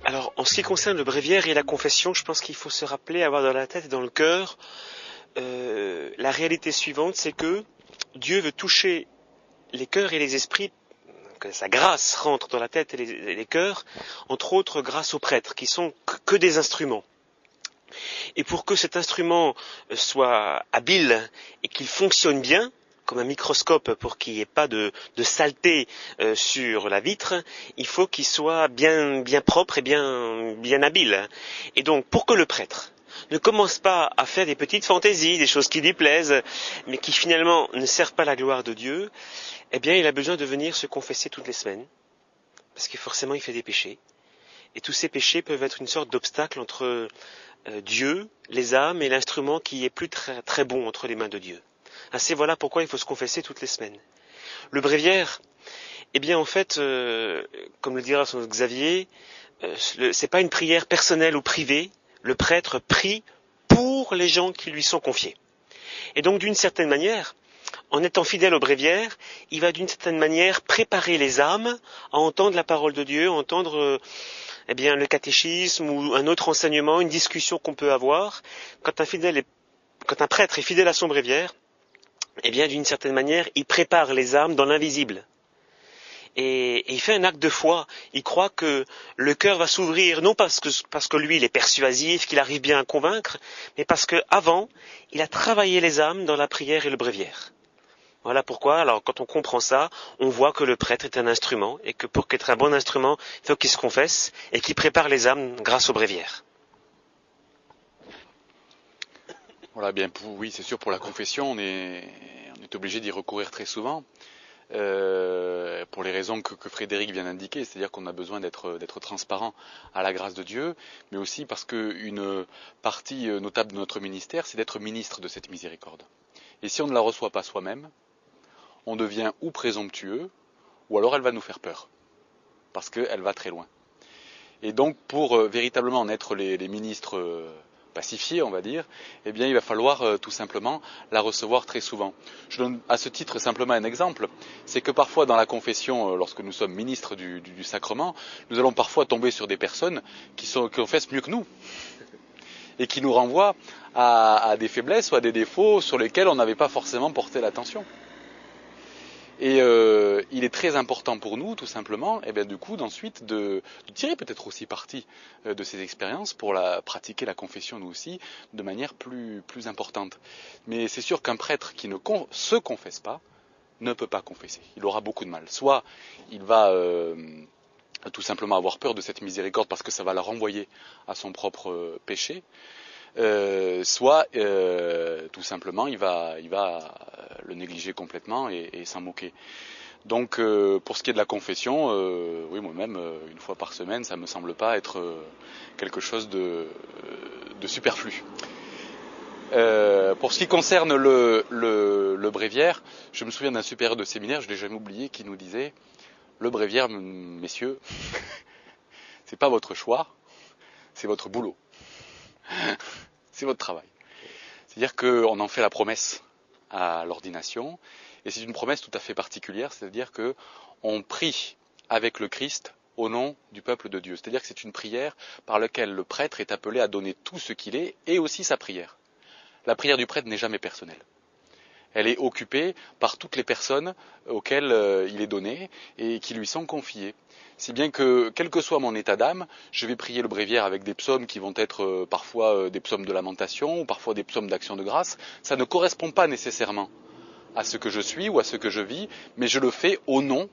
Alors, en ce qui concerne le bréviaire et la confession, je pense qu'il faut se rappeler, avoir dans la tête et dans le cœur, la réalité suivante, c'est que Dieu veut toucher les cœurs et les esprits, que sa grâce rentre dans la tête et les cœurs, entre autres grâce aux prêtres, qui sont que des instruments. Et pour que cet instrument soit habile et qu'il fonctionne bien, comme un microscope pour qu'il n'y ait pas de saleté sur la vitre, il faut qu'il soit bien propre et bien habile. Et donc, pour que le prêtre ne commence pas à faire des petites fantaisies, des choses qui lui plaisent, mais qui finalement ne servent pas la gloire de Dieu, eh bien, il a besoin de venir se confesser toutes les semaines, parce que forcément, il fait des péchés. Et tous ces péchés peuvent être une sorte d'obstacle entre Dieu, les âmes et l'instrument qui est plus très, très bon entre les mains de Dieu. Ainsi, voilà pourquoi il faut se confesser toutes les semaines. Le bréviaire, eh bien, en fait, comme le dira son Xavier, c'est pas une prière personnelle ou privée. Le prêtre prie pour les gens qui lui sont confiés. Et donc, d'une certaine manière, en étant fidèle au bréviaire, il va d'une certaine manière préparer les âmes à entendre la parole de Dieu, à entendre le catéchisme ou un autre enseignement, une discussion qu'on peut avoir. Quand un prêtre est fidèle à son bréviaire, eh bien, d'une certaine manière, il prépare les âmes dans l'invisible. Et il fait un acte de foi. Il croit que le cœur va s'ouvrir, non parce que lui, il est persuasif, qu'il arrive bien à convaincre, mais parce que avant, il a travaillé les âmes dans la prière et le bréviaire. Voilà pourquoi, alors, quand on comprend ça, on voit que le prêtre est un instrument, et que pour qu'être un bon instrument, il faut qu'il se confesse, et qu'il prépare les âmes grâce au bréviaire. Voilà, bien, oui, c'est sûr, pour la confession, on est obligé d'y recourir très souvent. Pour les raisons que Frédéric vient d'indiquer, c'est-à-dire qu'on a besoin d'être transparent à la grâce de Dieu, mais aussi parce qu'une partie notable de notre ministère, c'est d'être ministre de cette miséricorde. Et si on ne la reçoit pas soi-même, on devient ou présomptueux, ou alors elle va nous faire peur, parce qu'elle va très loin. Et donc pour véritablement en être les ministres pacifiés, on va dire, eh bien il va falloir tout simplement la recevoir très souvent. Je donne à ce titre simplement un exemple, c'est que parfois dans la confession, lorsque nous sommes ministres du sacrement, nous allons parfois tomber sur des personnes qui confessent mieux que nous, et qui nous renvoient à des faiblesses ou à des défauts sur lesquels on n'avait pas forcément porté l'attention. Et il est très important pour nous, tout simplement, du coup, d'ensuite de tirer peut-être aussi parti de ces expériences pour pratiquer la confession, nous aussi, de manière plus importante. Mais c'est sûr qu'un prêtre qui ne se confesse pas ne peut pas confesser. Il aura beaucoup de mal. Soit il va tout simplement avoir peur de cette miséricorde parce que ça va la renvoyer à son propre péché. Soit tout simplement il va le négliger complètement et s'en moquer. Donc pour ce qui est de la confession, oui, moi-même une fois par semaine, ça me semble pas être quelque chose de superflu. Pour ce qui concerne le bréviaire, je me souviens d'un supérieur de séminaire, je l'ai jamais oublié, qui nous disait: le bréviaire, messieurs, c'est pas votre choix, c'est votre boulot. C'est votre travail. C'est-à-dire qu'on en fait la promesse à l'ordination, et c'est une promesse tout à fait particulière, c'est-à-dire qu'on prie avec le Christ au nom du peuple de Dieu. C'est-à-dire que c'est une prière par laquelle le prêtre est appelé à donner tout ce qu'il est, et aussi sa prière. La prière du prêtre n'est jamais personnelle. Elle est occupée par toutes les personnes auxquelles il est donné et qui lui sont confiées. Si bien que, quel que soit mon état d'âme, je vais prier le bréviaire avec des psaumes qui vont être parfois des psaumes de lamentation ou parfois des psaumes d'action de grâce. Ça ne correspond pas nécessairement à ce que je suis ou à ce que je vis, mais je le fais au nom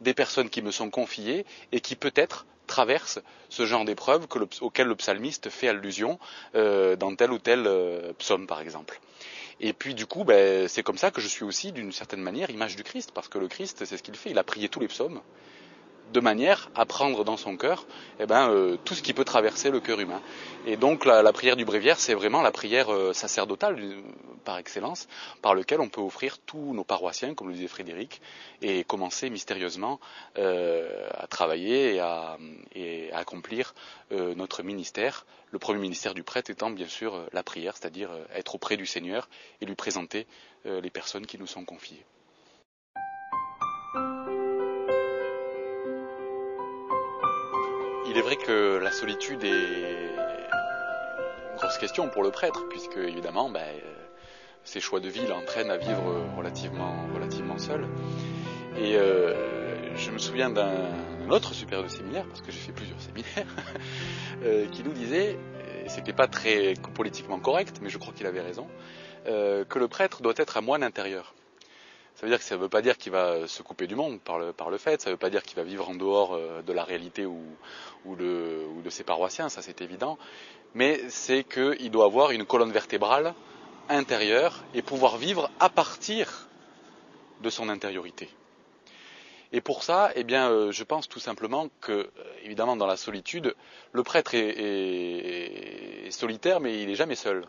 des personnes qui me sont confiées et qui peut-être traversent ce genre d'épreuves auquel le psalmiste fait allusion dans tel ou tel psaume par exemple. Et puis du coup, c'est comme ça que je suis aussi d'une certaine manière image du Christ, parce que le Christ, c'est ce qu'il fait, il a prié tous les psaumes de manière à prendre dans son cœur tout ce qui peut traverser le cœur humain. Et donc la prière du bréviaire, c'est vraiment la prière sacerdotale par excellence, par lequel on peut offrir tous nos paroissiens, comme le disait Frédéric, et commencer mystérieusement à travailler et à accomplir notre ministère. Le premier ministère du prêtre étant bien sûr la prière, c'est-à-dire être auprès du Seigneur et lui présenter les personnes qui nous sont confiées. Il est vrai que la solitude est une grosse question pour le prêtre, puisque évidemment, ses choix de vie l'entraînent à vivre relativement seul. Et je me souviens d'un autre supérieur de séminaire, parce que j'ai fait plusieurs séminaires, qui nous disait, et c'était pas très politiquement correct, mais je crois qu'il avait raison, que le prêtre doit être un moine intérieur. Ça ne veut pas dire qu'il va se couper du monde par le fait, ça ne veut pas dire qu'il va vivre en dehors de la réalité ou de ses paroissiens, ça c'est évident, mais c'est qu'il doit avoir une colonne vertébrale intérieure et pouvoir vivre à partir de son intériorité. Et pour ça, je pense tout simplement que, évidemment, dans la solitude, le prêtre est solitaire, mais il n'est jamais seul.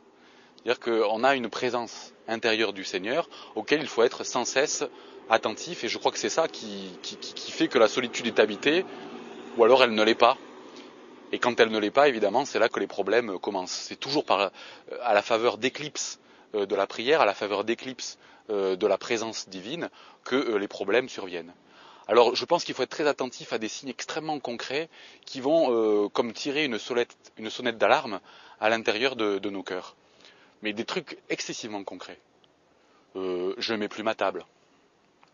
C'est-à-dire qu'on a une présence intérieure du Seigneur auquel il faut être sans cesse attentif, et je crois que c'est ça qui fait que la solitude est habitée, ou alors elle ne l'est pas. Et quand elle ne l'est pas, évidemment, c'est là que les problèmes commencent. C'est toujours à la faveur d'éclipses de la prière, à la faveur d'éclipses de la présence divine, que les problèmes surviennent. Alors je pense qu'il faut être très attentif à des signes extrêmement concrets qui vont comme tirer une sonnette d'alarme à l'intérieur de nos cœurs. Mais des trucs excessivement concrets. Je ne mets plus ma table.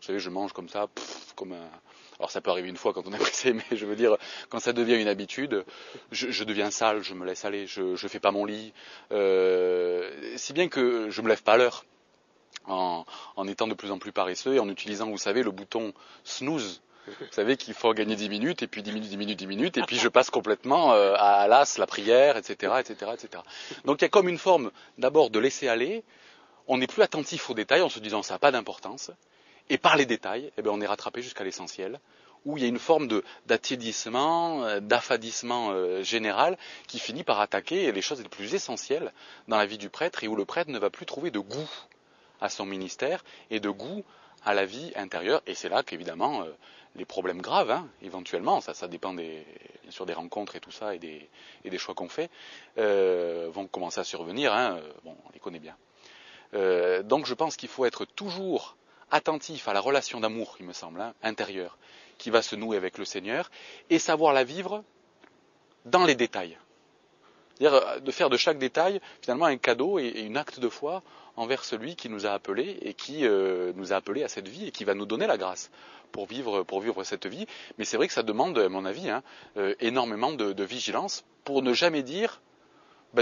Vous savez, je mange comme ça, Alors ça peut arriver une fois quand on est pressé, mais je veux dire, quand ça devient une habitude, je deviens sale, je me laisse aller, je fais pas mon lit. Si bien que je me lève pas à l'heure, en étant de plus en plus paresseux et en utilisant, vous savez, le bouton snooze. Vous savez qu'il faut gagner 10 minutes, et puis 10 minutes, et puis je passe complètement à l'as, la prière, etc., etc., etc. Donc il y a comme une forme, d'abord, de laisser aller. On n'est plus attentif aux détails en se disant ça n'a pas d'importance. Et par les détails, on est rattrapé jusqu'à l'essentiel, où il y a une forme d'attiédissement, d'affadissement général qui finit par attaquer les choses les plus essentielles dans la vie du prêtre, et où le prêtre ne va plus trouver de goût à son ministère et de goût à la vie intérieure. Et c'est là qu'évidemment les problèmes graves, éventuellement, ça dépend bien sûr des rencontres et tout ça et des choix qu'on fait, vont commencer à survenir. On les connaît bien. Donc je pense qu'il faut être toujours attentif à la relation d'amour, il me semble, intérieure, qui va se nouer avec le Seigneur, et savoir la vivre dans les détails. C'est-à-dire de faire de chaque détail finalement un cadeau et une acte de foi envers celui qui nous a appelés et qui nous a appelés à cette vie et qui va nous donner la grâce pour vivre cette vie. Mais c'est vrai que ça demande, à mon avis, énormément de vigilance pour ne jamais dire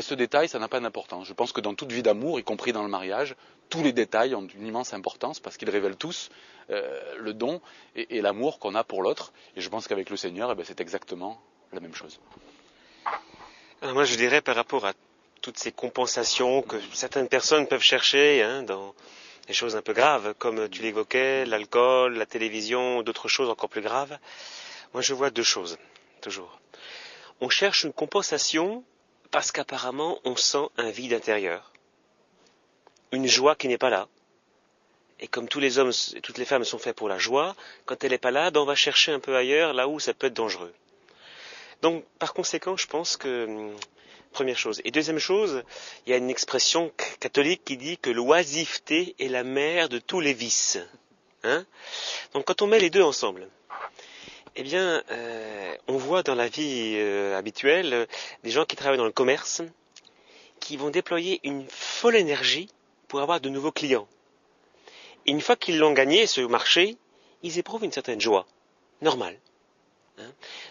ce détail, ça n'a pas d'importance. Je pense que dans toute vie d'amour, y compris dans le mariage, tous les détails ont une immense importance parce qu'ils révèlent tous le don et l'amour qu'on a pour l'autre. Et je pense qu'avec le Seigneur, c'est exactement la même chose. Alors moi, je dirais par rapport à toutes ces compensations que certaines personnes peuvent chercher dans des choses un peu graves, comme tu l'évoquais, l'alcool, la télévision, d'autres choses encore plus graves. Moi, je vois deux choses, toujours. On cherche une compensation parce qu'apparemment, on sent un vide intérieur, une joie qui n'est pas là. Et comme tous les hommes et toutes les femmes sont faits pour la joie, quand elle n'est pas là, on va chercher un peu ailleurs, là où ça peut être dangereux. Donc, par conséquent, je pense que, première chose. Et deuxième chose, il y a une expression catholique qui dit que l'oisiveté est la mère de tous les vices. Donc, quand on met les deux ensemble, on voit dans la vie habituelle des gens qui travaillent dans le commerce, qui vont déployer une folle énergie pour avoir de nouveaux clients. Et une fois qu'ils l'ont gagné, ce marché, ils éprouvent une certaine joie, normale.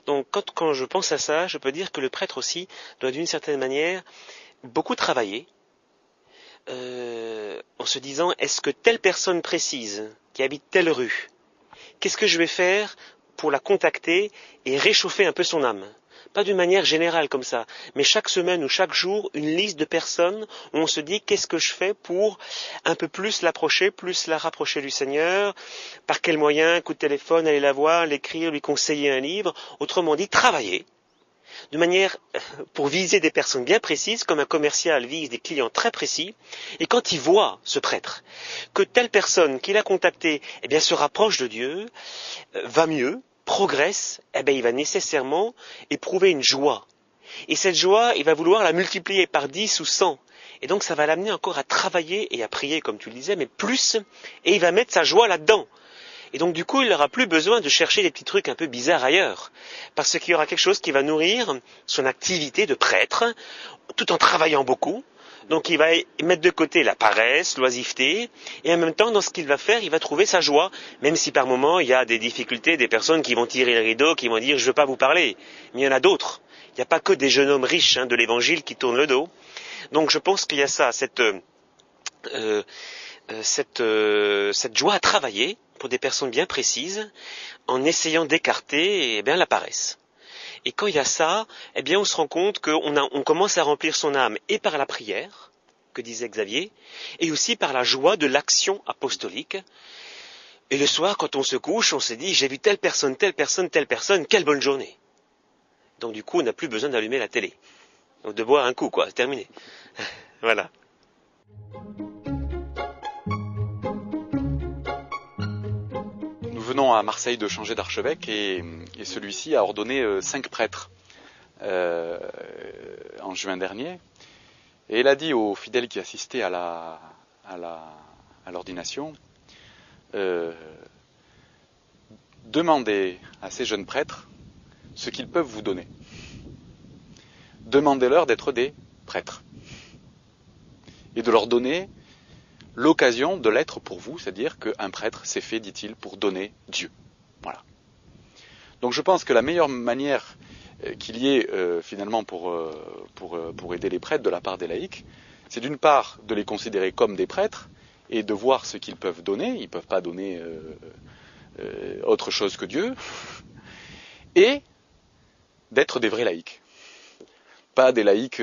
Donc quand je pense à ça, je peux dire que le prêtre aussi doit d'une certaine manière beaucoup travailler en se disant, est-ce que telle personne précise qui habite telle rue, qu'est-ce que je vais faire pour la contacter et réchauffer un peu son âme, pas d'une manière générale comme ça, mais chaque semaine ou chaque jour, une liste de personnes où on se dit qu'est-ce que je fais pour un peu plus l'approcher, plus la rapprocher du Seigneur, par quel moyen, coup de téléphone, aller la voir, l'écrire, lui conseiller un livre, autrement dit, travailler. De manière pour viser des personnes bien précises, comme un commercial vise des clients très précis, et quand il voit ce prêtre, que telle personne qu'il a contactée se rapproche de Dieu, va mieux, progresse, il va nécessairement éprouver une joie. Et cette joie, il va vouloir la multiplier par 10 ou 100. Et donc ça va l'amener encore à travailler et à prier, comme tu le disais, mais plus, et il va mettre sa joie là-dedans. Et donc du coup, il n'aura plus besoin de chercher des petits trucs un peu bizarres ailleurs, parce qu'il y aura quelque chose qui va nourrir son activité de prêtre, tout en travaillant beaucoup. Donc il va mettre de côté la paresse, l'oisiveté, et en même temps, dans ce qu'il va faire, il va trouver sa joie, même si par moments, il y a des difficultés, des personnes qui vont tirer le rideau, qui vont dire « je ne veux pas vous parler ». Mais il y en a d'autres. Il n'y a pas que des jeunes hommes riches de l'évangile qui tournent le dos. Donc je pense qu'il y a ça, cette joie à travailler, pour des personnes bien précises, en essayant d'écarter la paresse. Et quand il y a ça, on se rend compte qu'on commence à remplir son âme et par la prière, que disait Xavier, et aussi par la joie de l'action apostolique. Et le soir, quand on se couche, on se dit, j'ai vu telle personne, quelle bonne journée. Donc du coup, on n'a plus besoin d'allumer la télé. Donc de boire un coup, c'est terminé. Voilà. Nous venons à Marseille de changer d'archevêque et celui-ci a ordonné 5 prêtres en juin dernier. Et il a dit aux fidèles qui assistaient à l'ordination, demandez à ces jeunes prêtres ce qu'ils peuvent vous donner. Demandez-leur d'être des prêtres et de leur donner l'occasion de l'être pour vous, c'est-à-dire qu'un prêtre c'est fait, dit-il, pour donner Dieu. Voilà. Donc je pense que la meilleure manière qu'il y ait finalement pour aider les prêtres de la part des laïcs, c'est d'une part de les considérer comme des prêtres et de voir ce qu'ils peuvent donner. Ils ne peuvent pas donner autre chose que Dieu, et d'être des vrais laïcs. Pas des laïcs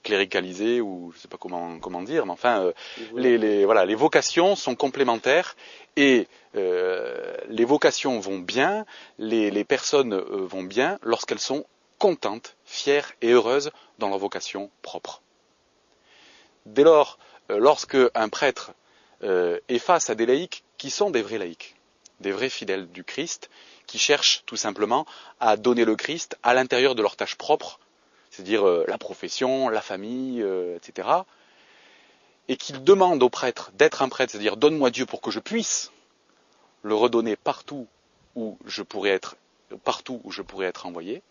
cléricalisés ou je ne sais pas comment dire, mais enfin les vocations sont complémentaires et les vocations vont bien, les personnes vont bien lorsqu'elles sont contentes, fières et heureuses dans leur vocation propre. Dès lors, lorsque un prêtre est face à des laïcs qui sont des vrais laïcs, des vrais fidèles du Christ, qui cherchent tout simplement à donner le Christ à l'intérieur de leurs tâches propres, c'est-à-dire la profession, la famille, etc. Et qu'ils demandent au prêtre d'être un prêtre, c'est-à-dire donne-moi Dieu pour que je puisse le redonner partout où je pourrais être envoyé,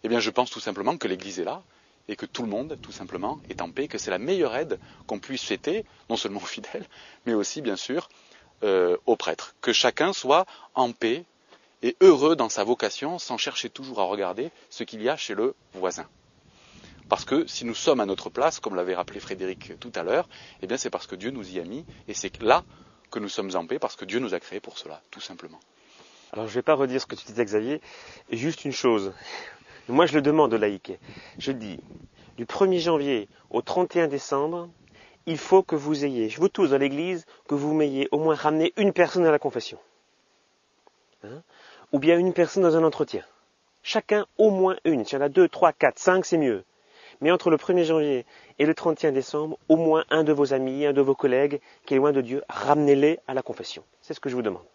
eh bien je pense tout simplement que l'Église est là et que tout le monde, tout simplement, est en paix, que c'est la meilleure aide qu'on puisse souhaiter, non seulement aux fidèles, mais aussi, bien sûr, aux prêtres. Que chacun soit en paix et heureux dans sa vocation, sans chercher toujours à regarder ce qu'il y a chez le voisin. Parce que si nous sommes à notre place, comme l'avait rappelé Frédéric tout à l'heure, eh bien c'est parce que Dieu nous y a mis, et c'est là que nous sommes en paix, parce que Dieu nous a créés pour cela, tout simplement. Alors je ne vais pas redire ce que tu disais, Xavier, juste une chose. Moi je le demande aux laïcs. Je dis, du 1er janvier au 31 décembre, il faut que vous ayez, vous tous dans l'église, que vous m'ayez au moins ramené une personne à la confession. Ou bien une personne dans un entretien. Chacun au moins une. S'il y en a 2, 3, 4, 5, c'est mieux. Mais entre le 1er janvier et le 31 décembre, au moins un de vos amis, un de vos collègues qui est loin de Dieu, ramenez-les à la confession. C'est ce que je vous demande.